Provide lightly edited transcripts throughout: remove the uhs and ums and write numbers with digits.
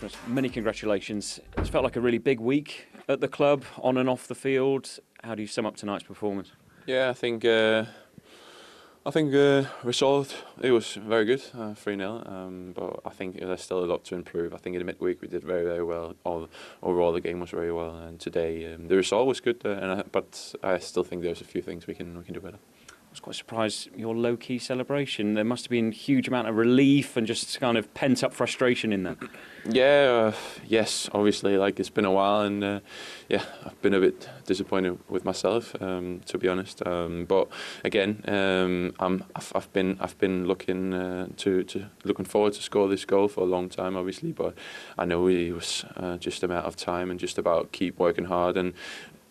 Rasmus, many congratulations. It's felt like a really big week at the club, on and off the field. How do you sum up tonight's performance? Yeah, I think result, it was very good, 3-0. But I think there's still a lot to improve. I think in the midweek we did very, very well. Overall, the game was very well, and today the result was good. But I still think there's a few things we can do better. I was quite surprised your low-key celebration. There must have been a huge amount of relief and just kind of pent-up frustration in that. Yeah, yes, obviously, like it's been a while, and yeah, I've been a bit disappointed with myself, to be honest. But again, I've been looking forward to score this goal for a long time, obviously. But I know it was just a matter of time and just about keep working hard and.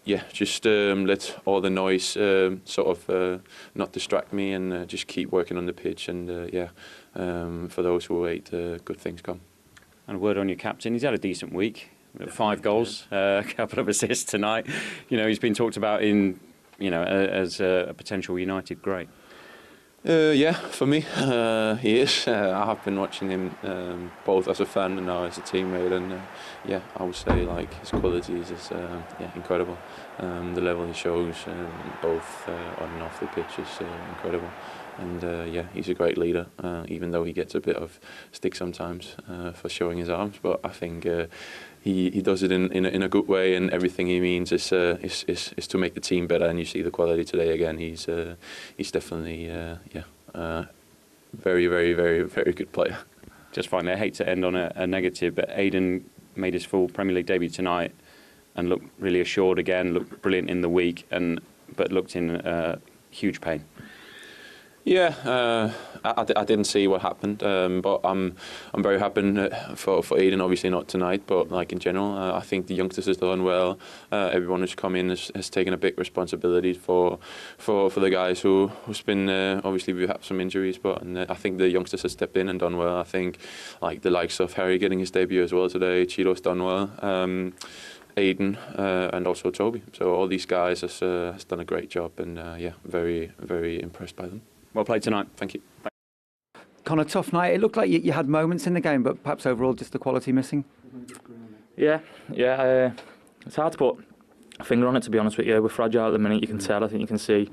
Yeah, just let all the noise not distract me and just keep working on the pitch and for those who wait, good things come. And a word on your captain, he's had a decent week, 5 goals, a couple of assists tonight. You know, he's been talked about as a potential United great. Yeah, for me, he is. I have been watching him both as a fan and now as a teammate, and yeah, I would say like his qualities is incredible. The level he shows, both on and off the pitch, is incredible. And yeah, he's a great leader, even though he gets a bit of stick sometimes for showing his arms. But I think he does it in a good way, and everything he means is to make the team better. And you see the quality today again. He's definitely very, very, very, very good player. Just finally, I hate to end on a negative, but Aiden made his full Premier League debut tonight and looked really assured again. Looked brilliant in the week, but looked in huge pain. Yeah, I didn't see what happened, but I'm very happy for Aiden. Obviously not tonight, but like in general, I think the youngsters has done well. Everyone who's come in has taken a big responsibility for the guys who's been obviously we've had some injuries, but I think the youngsters have stepped in and done well. I think like the likes of Harry getting his debut as well today. Chido's done well. Aiden and also Toby. So all these guys has done a great job, and yeah, very, very impressed by them. Well played tonight. Thank you. Connor, tough night. It looked like you had moments in the game, but perhaps overall just the quality missing. Yeah. It's hard to put a finger on it, to be honest with you. We're fragile at the minute. You can tell. I think you can see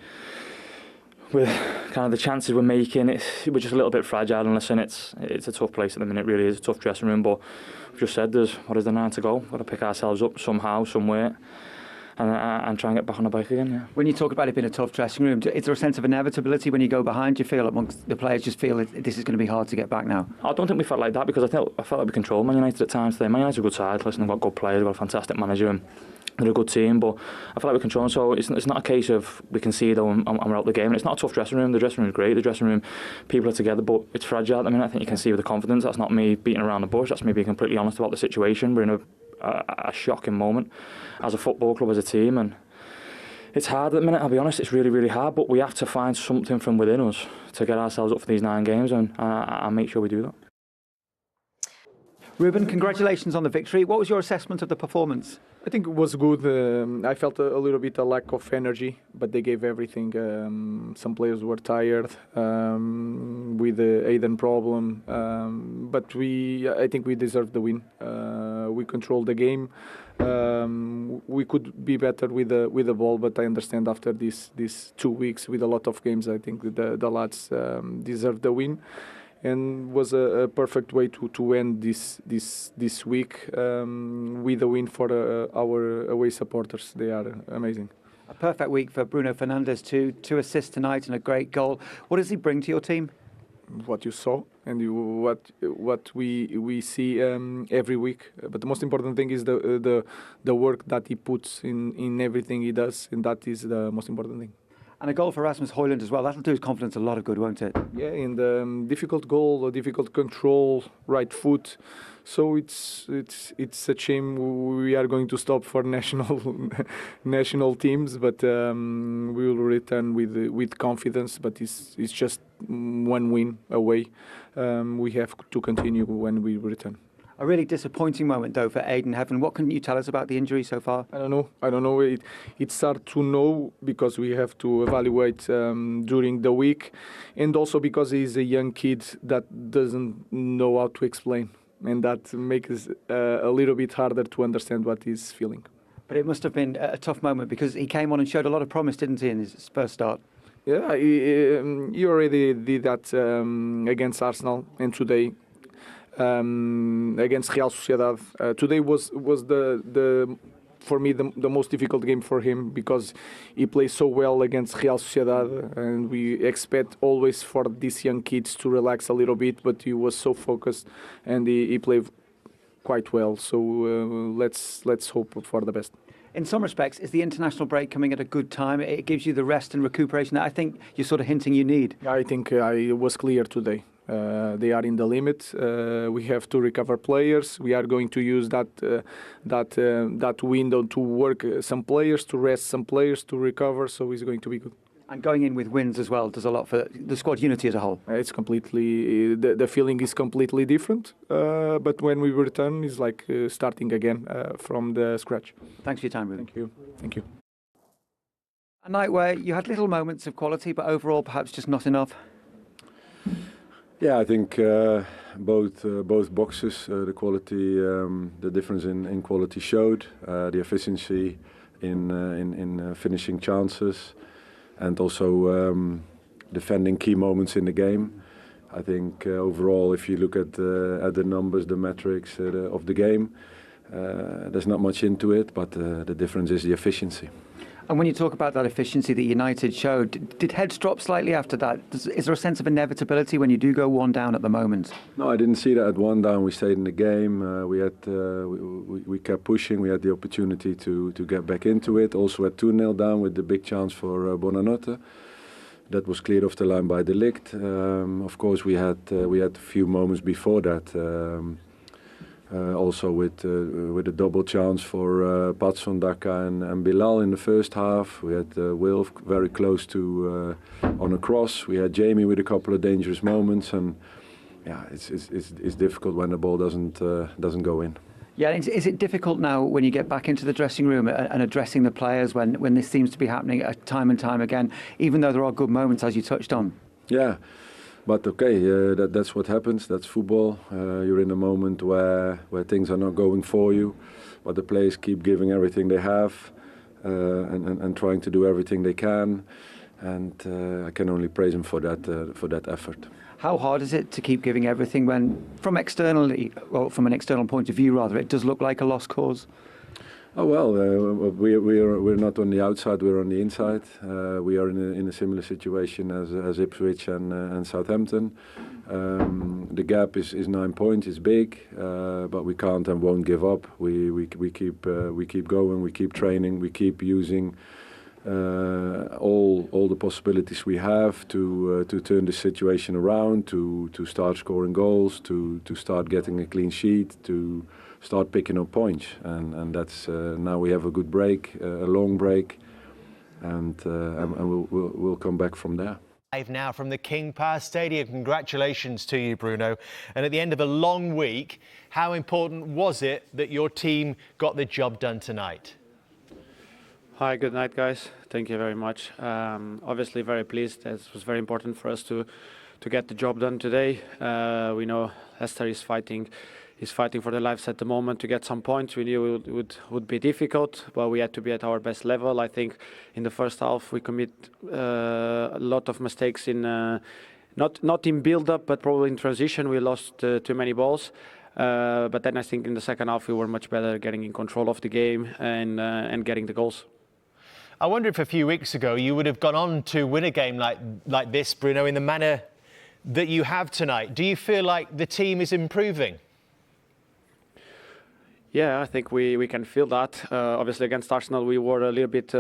with kind of the chances we're making. We're just a little bit fragile. And listen, it's a tough place at the minute. It really is a tough dressing room. But we've just said there's 9 to go. We've got to pick ourselves up somehow, somewhere. And try and get back on the bike again, yeah. When you talk about it being a tough dressing room, is there a sense of inevitability when you go behind? Do you feel amongst the players just feel this is going to be hard to get back now? I don't think we felt like that because I felt like we controlled Man United at times today. Man United's a good side. Listen, they've got good players, they've got a fantastic manager, and they're a good team. But I feel like we control them. So it's not a case of we concede and we're out the game. And it's not a tough dressing room. The dressing room is great. The dressing room, people are together, but it's fragile at the minute. I think you can see with the confidence. That's not me beating around the bush. That's me being completely honest about the situation. We're in a shocking moment as a football club, as a team, and it's hard at the minute, I'll be honest. It's really, really hard, but we have to find something from within us to get ourselves up for these 9 games, and I'll make sure we do that. Ruben, congratulations on the victory. What was your assessment of the performance? I think it was good. I felt a little bit a lack of energy, but they gave everything. Some players were tired with the Aiden problem, but I think we deserved the win. We controlled the game. We could be better with the ball, but I understand after these 2 weeks with a lot of games, I think the lads deserve the win, and was a perfect way to end this week with a win for our away supporters. They are amazing. A perfect week for Bruno Fernandes too. 2 assists tonight and a great goal. What does he bring to your team? What you saw and what we see every week. But the most important thing is the work that he puts in everything he does, and that is the most important thing. And a goal for Rasmus Højlund as well. That'll do his confidence a lot of good, won't it? Yeah, in the difficult goal, a difficult control, right foot. So it's a shame we are going to stop for national teams, but we will return with confidence. But it's just 1 win away. We have to continue when we return. A really disappointing moment, though, for Aiden Heaven. What can you tell us about the injury so far? I don't know. It's hard to know because we have to evaluate during the week, and also because he's a young kid that doesn't know how to explain. and that makes it a little bit harder to understand what he's feeling. But it must have been a tough moment because he came on and showed a lot of promise, didn't he, in his first start? Yeah, he already did that against Arsenal, and today against Real Sociedad. Today was the for me the most difficult game for him because he plays so well against Real Sociedad, and we expect always for these young kids to relax a little bit, but he was so focused and he played quite well. So let's hope for the best. In some respects, is the international break coming at a good time? It gives you the rest and recuperation that I think you're sort of hinting you need. I think it was clear today. They are in the limit. We have to recover players. We are going to use that window to work some players, to rest some players, to recover. So it's going to be good. And going in with wins as well does a lot for the squad unity as a whole. It's completely the feeling is completely different. But when we return, it's like starting again from the scratch. Thanks for your time, Ruben. Thank you. Thank you. A night where you had little moments of quality, but overall perhaps just not enough. Yeah, I think both boxes, the quality, the difference in quality showed, the efficiency in finishing chances, and also defending key moments in the game. I think overall, if you look at the numbers, the metrics of the game, there's not much into it, but the difference is the efficiency. And when you talk about that efficiency that United showed, did heads drop slightly after that? Is there a sense of inevitability when you do go one down at the moment? No, I didn't see that at one down. We stayed in the game. We kept pushing. We had the opportunity to get back into it. Also at 2-0 down with the big chance for Bonanotte. That was cleared off the line by De Ligt. Of course, we had a few moments before that. Also with a double chance for Patson, Daka and Bilal in the first half. We had Wilf very close to on a cross. We had Jamie with a couple of dangerous moments, and yeah, it's difficult when the ball doesn't go in. Yeah, is it difficult now when you get back into the dressing room and addressing the players when this seems to be happening time and time again, even though there are good moments as you touched on? Yeah. But okay, that's what happens. That's football. You're in a moment where things are not going for you, but the players keep giving everything they have and trying to do everything they can. And I can only praise them for that effort. How hard is it to keep giving everything when, from an external point of view, rather, it does look like a lost cause? Oh well, we're not on the outside; we're on the inside. We are in a similar situation as Ipswich and Southampton. The gap is 9 points; it's big, but we can't and won't give up. We keep going. We keep training. We keep using all the possibilities we have to turn the situation around, to start scoring goals, to start getting a clean sheet, to start picking up points, and that's now we have a good break, a long break, and we'll come back from there. Live now from the King Power Stadium. Congratulations to you, Bruno. And at the end of a long week, how important was it that your team got the job done tonight? Hi, good night, guys. Thank you very much. Obviously, very pleased. It was very important for us to get the job done today. We know Leicester is fighting for their lives at the moment to get some points. We knew it would be difficult, but we had to be at our best level. I think in the first half we commit a lot of mistakes in not in build-up, but probably in transition. We lost too many balls. But then I think in the second half we were much better getting in control of the game and getting the goals. I wonder if a few weeks ago you would have gone on to win a game like this, Bruno, in the manner that you have tonight. Do you feel like the team is improving? Yeah, I think we can feel that. Obviously, against Arsenal, we were a little bit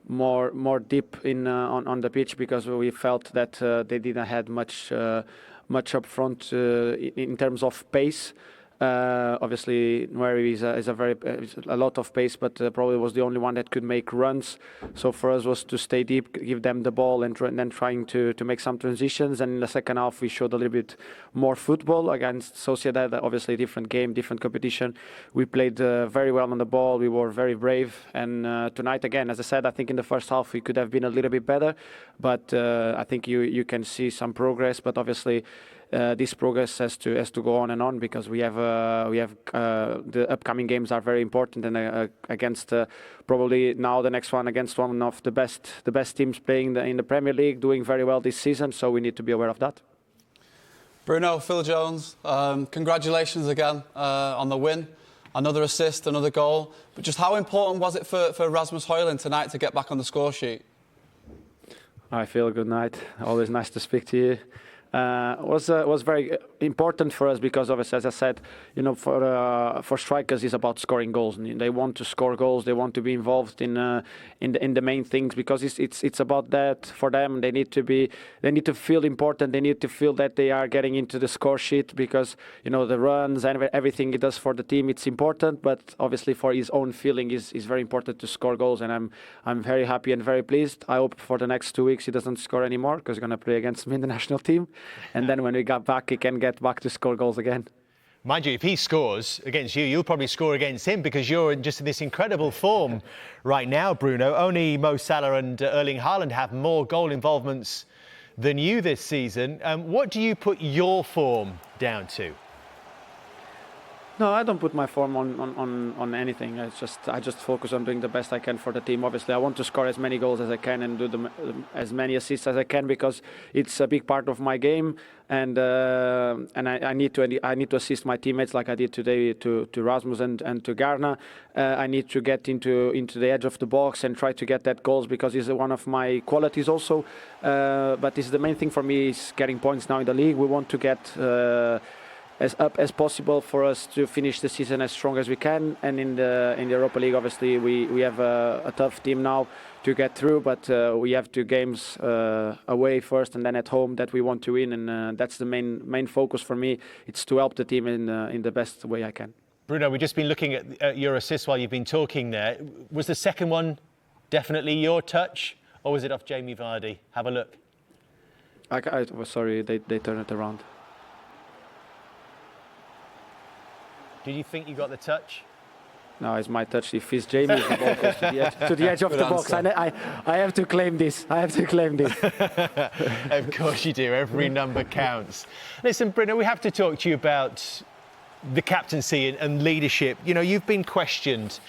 more deep on the pitch because we felt that they didn't have much up front in terms of pace. Obviously, Nweri is a lot of pace, but probably was the only one that could make runs. So for us was to stay deep, give them the ball, and then trying to make some transitions. And in the second half, we showed a little bit more football against Sociedad. Obviously, different game, different competition. We played very well on the ball. We were very brave. And tonight, again, as I said, I think in the first half we could have been a little bit better. But I think you can see some progress. But obviously, this progress has to go on and on, because we have the upcoming games are very important, and against probably now the next one against one of the best teams playing in the Premier League, doing very well this season. So we need to be aware of that. Bruno, Phil Jones, congratulations again on the win. Another assist, another goal. But just how important was it for Rasmus Højlund tonight to get back on the score sheet? Hi Phil, good night. Always nice to speak to you. Was very important for us, because obviously, as I said, for strikers it's about scoring goals. And they want to score goals. They want to be involved in the main things, because it's about that for them. They need to feel important. They need to feel that they are getting into the score sheet, because the runs and everything he does for the team, it's important. But obviously for his own feeling is very important to score goals. And I'm very happy and very pleased. I hope for the next 2 weeks he doesn't score anymore, because he's going to play against me in the national team. And then when we get back, he can get back to score goals again. Mind you, if he scores against you, you'll probably score against him, because you're just in this incredible form right now, Bruno. Only Mo Salah and Erling Haaland have more goal involvements than you this season. What do you put your form down to? No, I don't put my form on anything. I just focus on doing the best I can for the team. Obviously, I want to score as many goals as I can and do as many assists as I can, because it's a big part of my game. And I need to assist my teammates like I did today to Rasmus and to Garner. I need to get into the edge of the box and try to get that goals, because it's one of my qualities also. But it's the main thing for me is getting points now in the league. We want to get as up as possible for us to finish the season as strong as we can. And in the Europa League, obviously, we have a tough team now to get through, but we have 2 games away first and then at home that we want to win, and that's the main focus for me. It's to help the team in the best way I can. Bruno, we've just been looking at your assists while you've been talking there. Was the second one definitely your touch, or was it off Jamie Vardy? Have a look. I was sorry, they turned it around. Did you think you got the touch? No, it's my touch. If it's Jamie, the ball goes to the edge of the box. I have to claim this. Of course you do. Every number counts. Listen, Bruno, we have to talk to you about the captaincy and leadership. You've been questioned.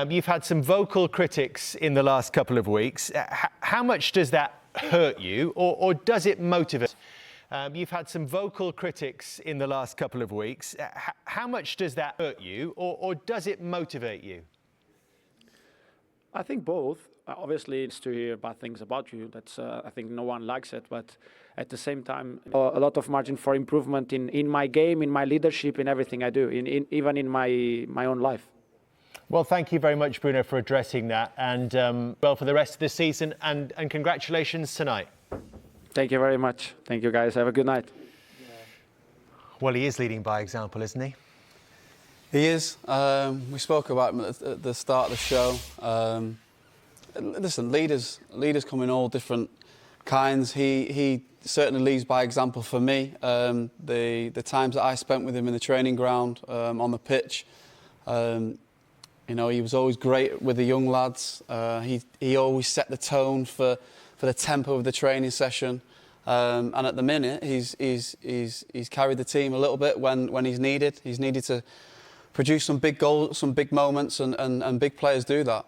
You've had some vocal critics in the last couple of weeks. How much does that hurt you, or does it motivate? You've had some vocal critics in the last couple of weeks. How much does that hurt you, or does it motivate you? I think both. Obviously, it's to hear bad things about you. That's I think no one likes it. But at the same time, a lot of margin for improvement in my game, in my leadership, in everything I do, even in my own life. Well, thank you very much, Bruno, for addressing that. And well, for the rest of the season, and congratulations tonight. Thank you very much. Thank you, guys. Have a good night. Well, he is leading by example, isn't he? He is. We spoke about him at the start of the show. Listen, leaders come in all different kinds. He certainly leads by example for me. The times that I spent with him in the training ground, on the pitch, he was always great with the young lads. He always set the tone for the tempo of the training session, and at the minute he's carried the team a little bit when he's needed. He's needed to produce some big goals, some big moments, and big players do that.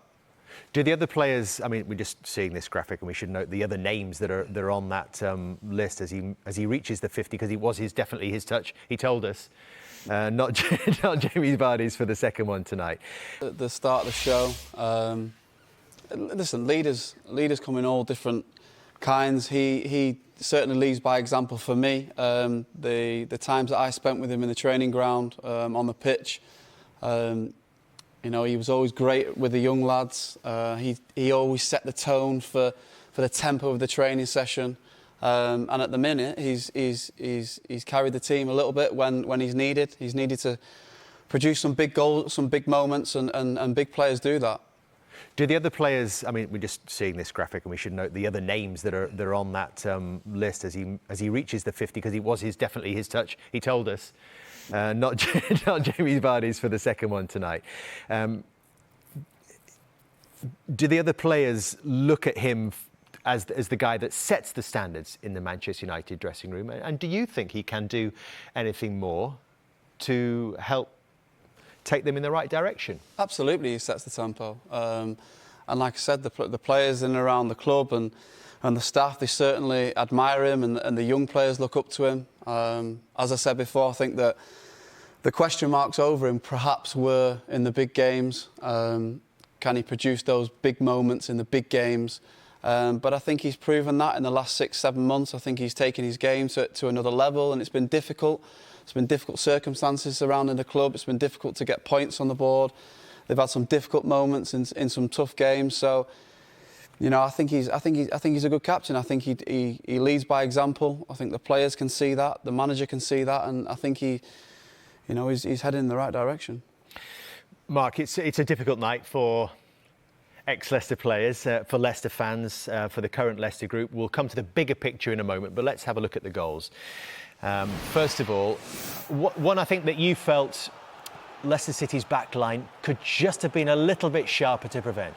Do the other players? I mean, we're just seeing this graphic, and we should note the other names that are on that list as he reaches the 50, because it was definitely his touch. He told us, not Jamie Vardy's for the second one tonight. At the start of the show. Listen, leaders come in all different kinds. He certainly leads by example for me. The times that I spent with him in the training ground, on the pitch, he was always great with the young lads. He always set the tone for the tempo of the training session, and at the minute he's carried the team a little bit when he's needed. He's needed to produce some big goals, some big moments, and big players do that. Do the other players? I mean, we're just seeing this graphic, and we should note the other names that are on that list as he reaches the 50, because it was definitely his touch. He told us, not Jamie Vardy's for the second one tonight. Do the other players look at him as the guy that sets the standards in the Manchester United dressing room? And do you think he can do anything more to help take them in the right direction? Absolutely, he sets the tempo. And like I said, the players in and around the club and the staff, they certainly admire him, and the young players look up to him. As I said before, I think that the question marks over him perhaps were in the big games. Can he produce those big moments in the big games? But I think he's proven that in the last 6-7 months. I think he's taken his game to another level, and it's been difficult. It's been difficult circumstances surrounding the club. It's been difficult to get points on the board. They've had some difficult moments in some tough games. So, you know, I think he's a good captain. I think he leads by example. I think the players can see that, the manager can see that, and I think he's heading in the right direction. Mark, it's a difficult night for ex-Leicester players, for Leicester fans, for the current Leicester group. We'll come to the bigger picture in a moment, but let's have a look at the goals. First of all, one I think that you felt Leicester City's back line could just have been a little bit sharper to prevent.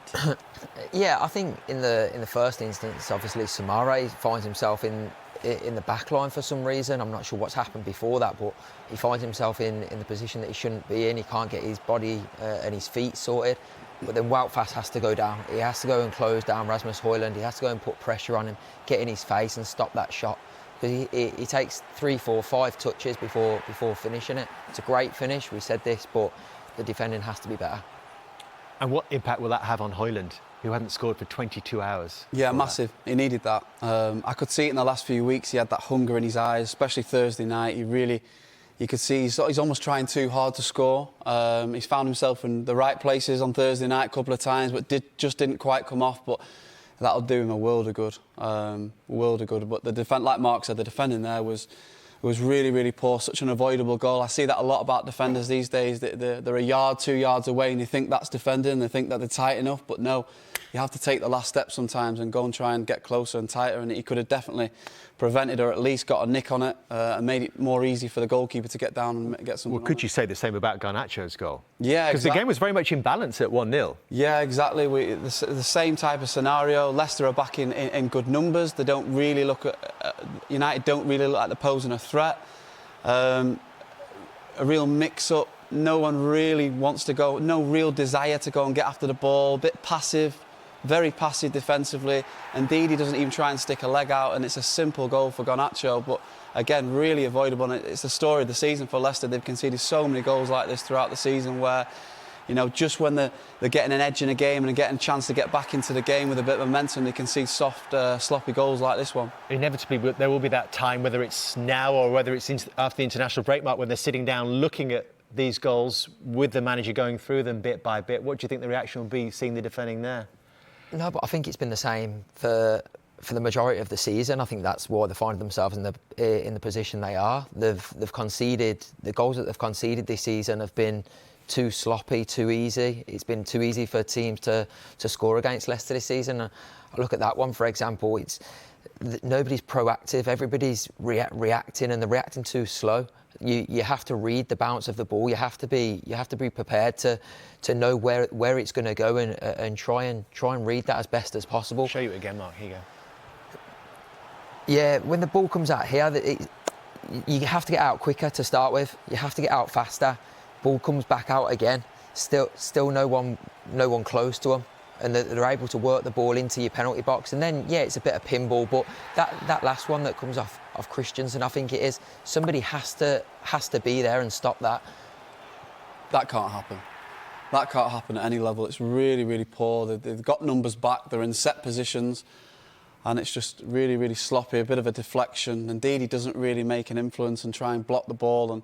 Yeah, I think in the first instance, obviously Samare finds himself in the back line for some reason. I'm not sure what's happened before that, but he finds himself in the position that he shouldn't be in. He can't get his body and his feet sorted. But then Woutfast has to go down. He has to go and close down Rasmus Højlund. He has to go and put pressure on him, get in his face and stop that shot. Because he takes 3, 4, 5 touches before finishing it. It's a great finish, we said this, but the defending has to be better. And what impact will that have on Højlund, who hadn't scored for 22 hours? Yeah, massive. He needed that. I could see it in the last few weeks. He had that hunger in his eyes, especially Thursday night. You could see he's almost trying too hard to score. He's found himself in the right places on Thursday night a couple of times, but just didn't quite come off. But that'll do him a world of good. But like Mark said, the defending there was really, really poor. Such an avoidable goal. I see that a lot about defenders these days. They're a yard, 2 yards away, and you think that's defending. They think that they're tight enough, but no. You have to take the last step sometimes and go and try and get closer and tighter. And he could have definitely prevented or at least got a nick on it and made it more easy for the goalkeeper to get down and get something. Well, could you say the same about Garnacho's goal? Yeah, because the game was very much in balance at 1-0. Yeah, exactly. The same type of scenario. Leicester are back in good numbers. They don't really look at United. Don't really look like they're posing a threat. A real mix-up. No one really wants to go. No real desire to go and get after the ball. A bit passive. Very passive defensively. Indeed, he doesn't even try and stick a leg out, and it's a simple goal for Garnacho, but again, really avoidable. And it's the story of the season for Leicester. They've conceded so many goals like this throughout the season where, you know, just when they're getting an edge in a game and getting a chance to get back into the game with a bit of momentum, they concede soft, sloppy goals like this one. Inevitably, there will be that time, whether it's now or whether it's after the international break, Mark, when they're sitting down looking at these goals with the manager going through them bit by bit. What do you think the reaction will be seeing the defending there? No, but I think it's been the same for the majority of the season. I think that's why they find themselves in the position they are. They've conceded, the goals that they've conceded this season have been too sloppy, too easy. It's been too easy for teams to score against Leicester this season. I look at that one, for example. Nobody's proactive. Everybody's reacting, and they're reacting too slow. You have to read the bounce of the ball. You have to be prepared to know where it's going to go and try and read that as best as possible. I'll show you it again, Mark. Here you go. Yeah, when the ball comes out here, you have to get out quicker to start with. You have to get out faster. Ball comes back out again. Still no one close to them, and they're able to work the ball into your penalty box. And then it's a bit of pinball, but that last one that comes off Christensen, I think it is, somebody has to be there and stop that. That can't happen. That can't happen at any level. It's really, really poor. They've got numbers back. They're in set positions. And it's just really, really sloppy, a bit of a deflection. Indeed, he doesn't really make an influence and try and block the ball,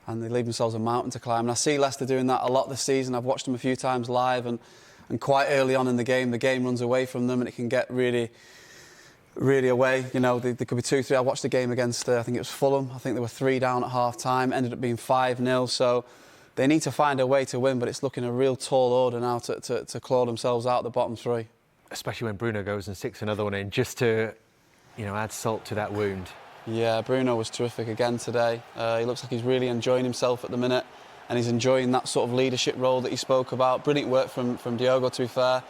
and they leave themselves a mountain to climb. And I see Leicester doing that a lot this season. I've watched them a few times live, and quite early on in the game runs away from them, and it can get really, really away. You know, they could be 2-3. I watched the game against, I think it was Fulham. I think they were 3 down at half-time, ended up being 5-0. So they need to find a way to win, but it's looking a real tall order now to claw themselves out the bottom 3. Especially when Bruno goes and sticks another one in, just to, add salt to that wound. Yeah, Bruno was terrific again today. He looks like he's really enjoying himself at the minute, and he's enjoying that sort of leadership role that he spoke about. Brilliant work from Diogo, to be fair.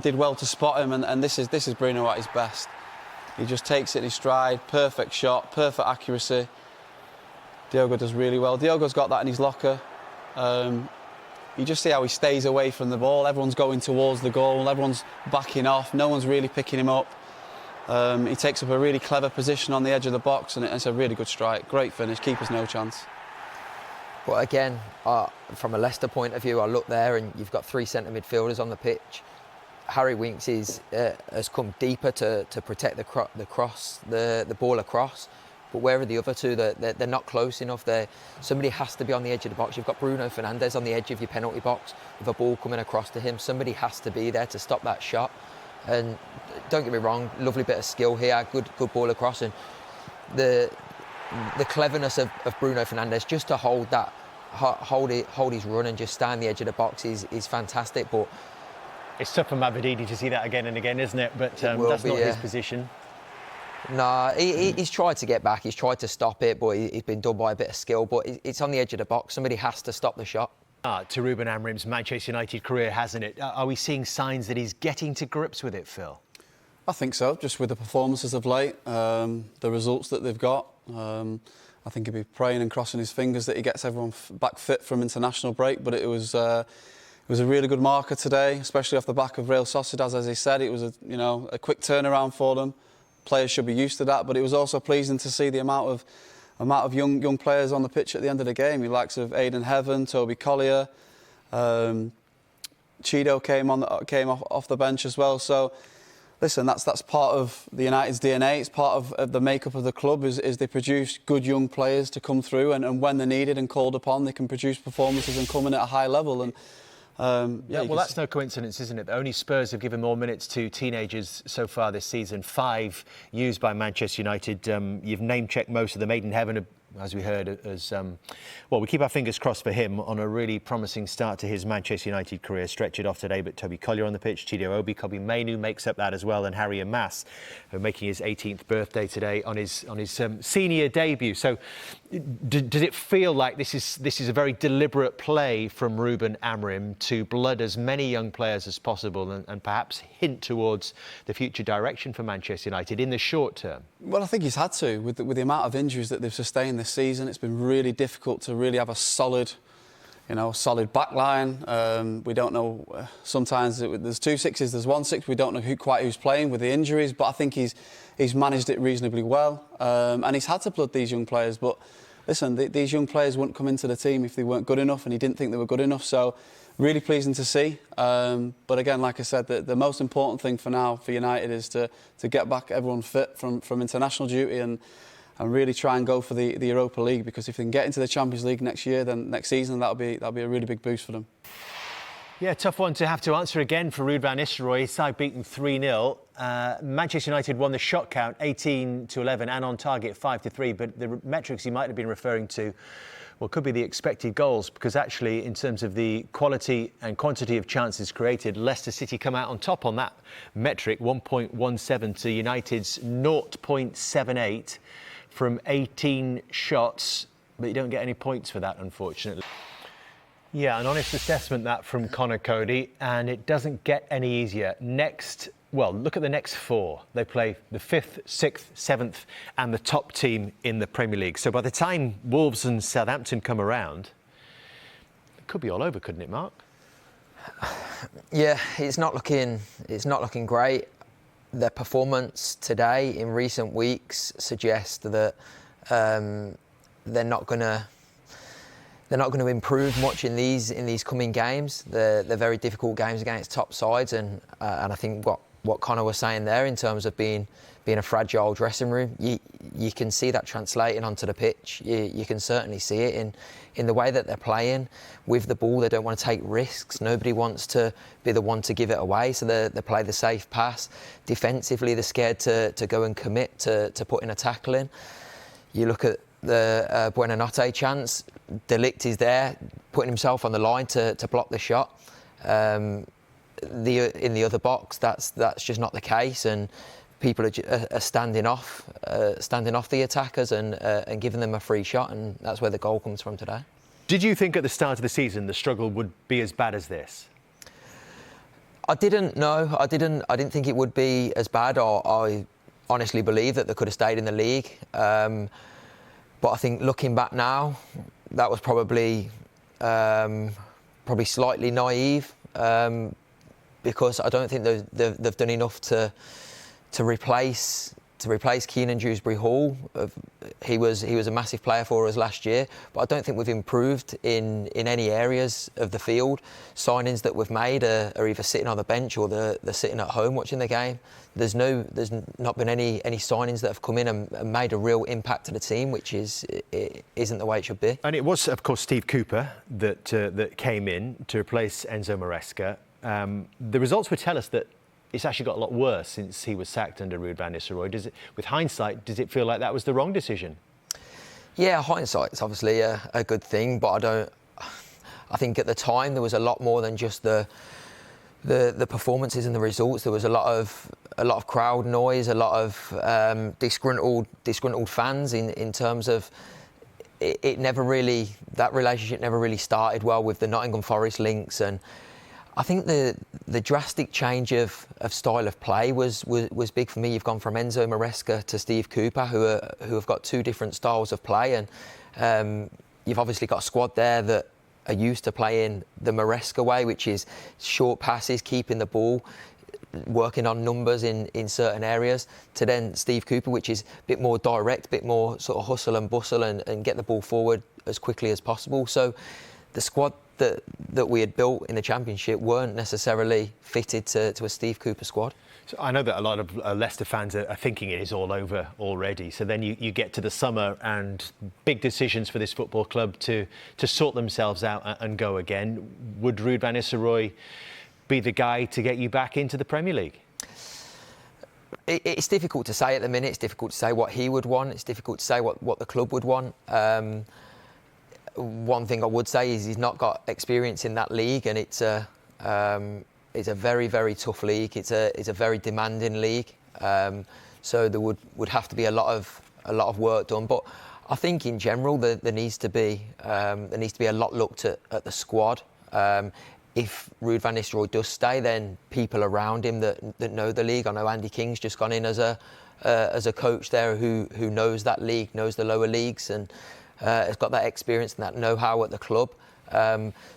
Did well to spot him, and this is Bruno at his best. He just takes it in his stride, perfect shot, perfect accuracy. Diogo does really well. Diogo's got that in his locker. You just see how he stays away from the ball. Everyone's going towards the goal, everyone's backing off, no one's really picking him up. He takes up a really clever position on the edge of the box, and it's a really good strike. Great finish, keeper's no chance. But again, from a Leicester point of view, I look there and you've got 3 centre midfielders on the pitch. Harry Winks has come deeper to protect the ball across. But where are the other two? They're not close enough. Somebody has to be on the edge of the box. You've got Bruno Fernandes on the edge of your penalty box with a ball coming across to him. Somebody has to be there to stop that shot. And don't get me wrong, lovely bit of skill here, good ball across, and the cleverness of Bruno Fernandes just to hold his run and just stay on the edge of the box is fantastic. But it's tough for Mavididi to see that again and again, isn't it? But that's not his position. No, he's tried to get back, he's tried to stop it, but he's been done by a bit of skill. But it's on the edge of the box, somebody has to stop the shot. To Ruben Amorim's Manchester United career, hasn't it? Are we seeing signs that he's getting to grips with it, Phil? I think so, just with the performances of late, the results that they've got. I think he'd be praying and crossing his fingers that he gets everyone back fit from international break, but it was a really good marker today, especially off the back of Real Sociedad, as he said. It was a quick turnaround for them. Players should be used to that, but it was also pleasing to see the amount of young players on the pitch at the end of the game. The likes of Aidan Heaven, Toby Collier, Chido came off the bench as well. So, listen, that's part of the United's DNA. It's part of the makeup of the club is they produce good young players to come through, and when they're needed and called upon, they can produce performances and come in at a high level. And well, that's no coincidence, isn't it? Only Spurs have given more minutes to teenagers so far this season. 5 used by Manchester United. You've name-checked most of them. Aidan Heaven, as we heard, we keep our fingers crossed for him on a really promising start to his Manchester United career. Stretch it off today, but Toby Collier on the pitch, Chido Obi, Kobe Mainu makes up that as well, and Harry Mas, who are making his 18th birthday today on his senior debut. So, does it feel like this is a very deliberate play from Ruben Amorim to blood as many young players as possible and perhaps hint towards the future direction for Manchester United in the short term? Well, I think he's had to with the amount of injuries that they've sustained this season. It's been really difficult to really have a solid back line. We don't know. Sometimes there's 2 6s, there's 1 6. We don't know who's playing with the injuries, but I think he's managed it reasonably well, and he's had to blood these young players. But listen, these young players wouldn't come into the team if they weren't good enough, and he didn't think they were good enough. So, really pleasing to see. But again, like I said, the most important thing for now for United is to get back everyone fit from international duty and really try and go for the Europa League, because if they can get into the Champions League next season, that'll be a really big boost for them. Yeah, tough one to have to answer again for Ruud van Nistelrooy. His side beaten 3-0. Manchester United won the shot count 18-11 and on target 5-3, but the metrics he might have been referring to, well, could be the expected goals, because actually in terms of the quality and quantity of chances created, Leicester City come out on top on that metric, 1.17 to United's 0.78 from 18 shots, but you don't get any points for that, unfortunately. Yeah, an honest assessment that from Conor Cody, and it doesn't get any easier. Look at the next 4. They play the 5th, 6th, 7th and the top team in the Premier League. So by the time Wolves and Southampton come around, it could be all over, couldn't it, Mark? Yeah, it's not looking great. Their performance today in recent weeks suggests that they're not going to improve much in these coming games. They're very difficult games against top sides, and I think what Conor was saying there in terms of being a fragile dressing room, you can see that translating onto the pitch. You can certainly see it in the way that they're playing with the ball. They don't want to take risks. Nobody wants to be the one to give it away, so they play the safe pass. Defensively, they're scared to go and commit to putting a tackle in. You look at the Buonanotte chance. De Ligt is there, putting himself on the line to block the shot. In the other box, that's just not the case, and people are standing off the attackers and giving them a free shot, and that's where the goal comes from today. Did you think at the start of the season the struggle would be as bad as this? I didn't know. I didn't think it would be as bad. I honestly believe that they could have stayed in the league. But I think looking back now, that was probably slightly naive, because I don't think they've done enough to replace Keenan Dewsbury Hall. He was a massive player for us last year, but I don't think we've improved in any areas of the field. Signings that we've made are either sitting on the bench or they're sitting at home watching the game. There's not been any signings that have come in and made a real impact to the team, which isn't the way it should be. And it was, of course, Steve Cooper that came in to replace Enzo Maresca. The results would tell us that it's actually got a lot worse since he was sacked under Ruud van Nistelrooy. With hindsight, does it feel like that was the wrong decision? Yeah, hindsight's obviously a good thing, but I think at the time there was a lot more than just the performances and the results. There was a lot of crowd noise, a lot of disgruntled fans in terms of it never really, that relationship never really started well with the Nottingham Forest links. And I think the drastic change of style of play was big for me. You've gone from Enzo Maresca to Steve Cooper, who have got two different styles of play, and you've obviously got a squad there that are used to playing the Maresca way, which is short passes, keeping the ball, working on numbers in certain areas, to then Steve Cooper, which is a bit more direct, a bit more sort of hustle and bustle and get the ball forward as quickly as possible. So the squad that we had built in the Championship weren't necessarily fitted to a Steve Cooper squad. So I know that a lot of Leicester fans are thinking it is all over already. So then you get to the summer and big decisions for this football club to sort themselves out and go again. Would Ruud van Nistelrooy be the guy to get you back into the Premier League? It's difficult to say at the minute. It's difficult to say what he would want. It's difficult to say what the club would want. One thing I would say is he's not got experience in that league, and it's a very, very tough league. It's a very demanding league. So there would have to be a lot of work done. But I think in general there needs to be a lot looked at the squad. If Ruud van Nistelrooy does stay, then people around him that know the league. I know Andy King's just gone in as a coach there who knows that league, knows the lower leagues, and has got that experience and that know-how at the club.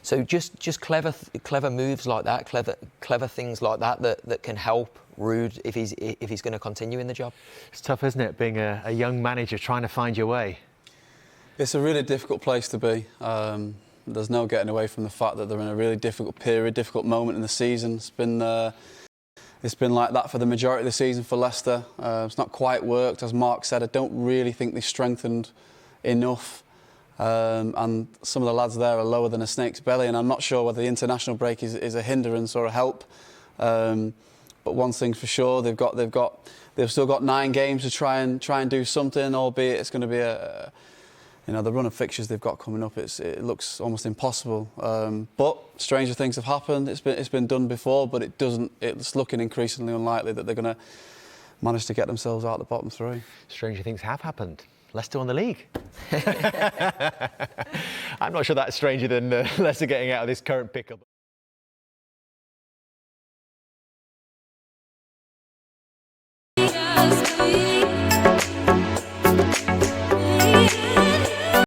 So just clever moves like that, clever things like that can help Ruud if he's going to continue in the job. It's tough, isn't it, being a young manager trying to find your way? It's a really difficult place to be. There's no getting away from the fact that they're in a really difficult period, difficult moment in the season. It's been like that for the majority of the season for Leicester. It's not quite worked. As Marc said, I don't really think they strengthened enough. And some of the lads there are lower than a snake's belly, and I'm not sure whether the international break is a hindrance or a help. But one thing's for sure, they've still got 9 games to try and do something, albeit it's going to be the run of fixtures they've got coming up. It looks almost impossible. But stranger things have happened. It's been done before, but it's looking increasingly unlikely that they're going to manage to get themselves out of the bottom 3. Stranger things have happened. Leicester won the league. I'm not sure that's stranger than Leicester getting out of this current pickle.